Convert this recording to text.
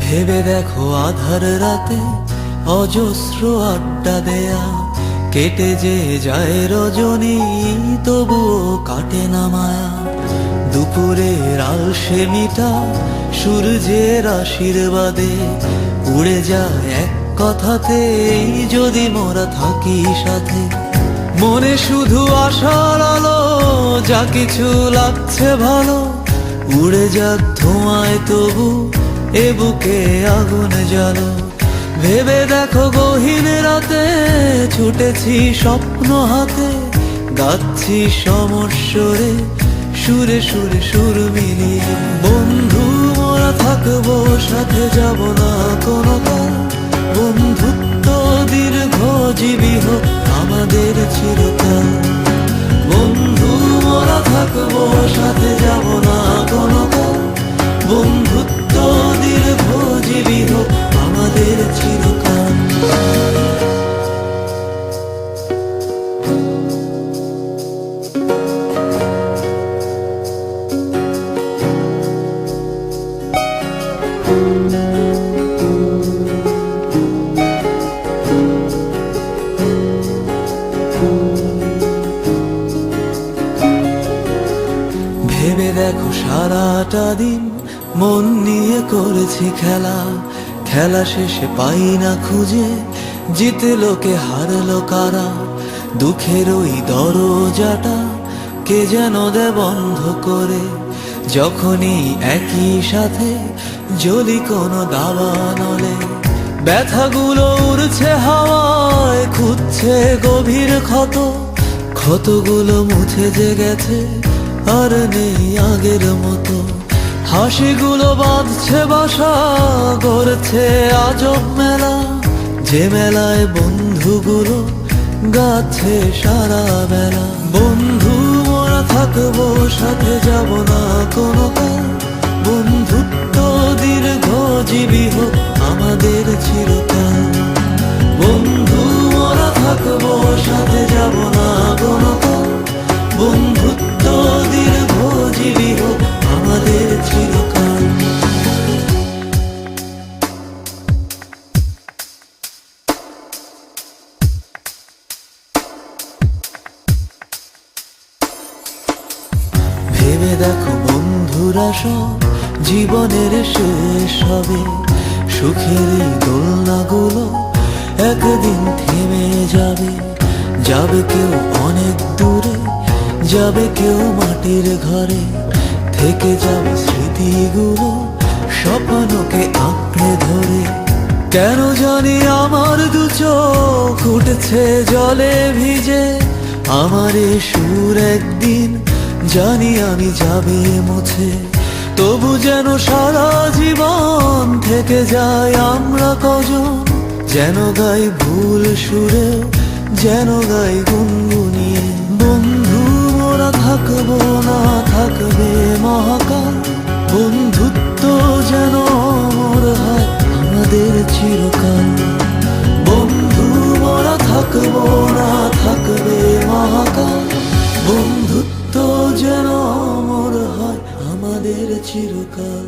ভেবে দেখো আধার রাতে অজস্র আড্ডা দেয়া, কেটে যে যায় রজনী তবুও কাটে না মায়া। দুপুরের আলসে মিটা সূর্যের আশীর্বাদে উড়ে যায় এক কথাতেই, যদি মোরা থাকি সাথে। মনে শুধু আশার আলো, যা কিছু লাগছে ভালো উড়ে যাক ধোঁয়ায়, তবু এ বুকে আগুন জ্বালো। ভেবে দেখো গহীন রাতে ছুটেছি স্বপ্ন হাতে, গাচ্ছি সমস্বরে সুরে সুরে সুর মিলিয়ে। বন্ধু মোরা থাকবো সাথে, যাব না কোনো কাল। বন্ধুত্ব দীর্ঘজীবী হোক আমাদের চিরকাল। বন্ধু মোরা থাকবো সাথে, যাব না কোনো কাল। বন্ধুত্ব দীর্ঘজীবী হোক আমাদের চিরকাল। ভেবে দেখো সারাটা দিন মন নিয়ে করেছি খেলা, খেলা শেষে পাই না খুঁজে জিতলো কে হারলো কারা। দুঃখের ওই দরজাটা কে যেন দে বন্ধ করে, যখনই একই সাথে জ্বলি কোনো দাবানলে। ব্যথাগুলো উড়ছে হাওয়ায়, খুঁজছে গভীর ক্ষত, ক্ষতগুলো মুছে যে গেছে আর নেই আগের মতো। হাসিগুলো বাঁধছে বাসা, গড়ছে আজব মেলা, যে মেলায় বন্ধুগুলো গাচ্ছে সারা বেলা। বন্ধু মোরা থাকবো সাথে, যাব না কোনো কাল। বন্ধুত্ব দীর্ঘজীবী হোক আমাদের চিরকাল। বন্ধু মোরা থাকবো সাথে, যাব না কোনো কাল। বন্ধুত্ব দীর্ঘজীবী হোক আমাদের চিরকাল। ভেবে দেখো বন্ধুরা সব জীবনের শেষ হবে, সুখের এই দোলনাগুলো একদিন থেমে যাবে। যাবে কেউ অনেক দূরে, যাবে কেউ মাটির ঘরে, থেকে যাবে স্মৃতিগুলো স্বপ্নকে আঁকড়ে ধরে। কেন জানি আমার দু চোখ উঠছে জলে ভিজে, আমার এ সুর একদিন জানি আমি যাবে মুছে। তবু যেন সারা জীবন থেকে যায় আমরা কজন, যেন গাই ভুল সুরে, যেন গাই গুনগুনিয়ে। বন্ধু মোরা থাকবো না থাকবে মহাকাল, বন্ধুত্ব যেন অমর হয় আমাদের চিরকাল। বন্ধু মোরা থাকবো না থাকবে মহাকাল, বন্ধুত্ব যেন অমর হয় আমাদের চিরকাল।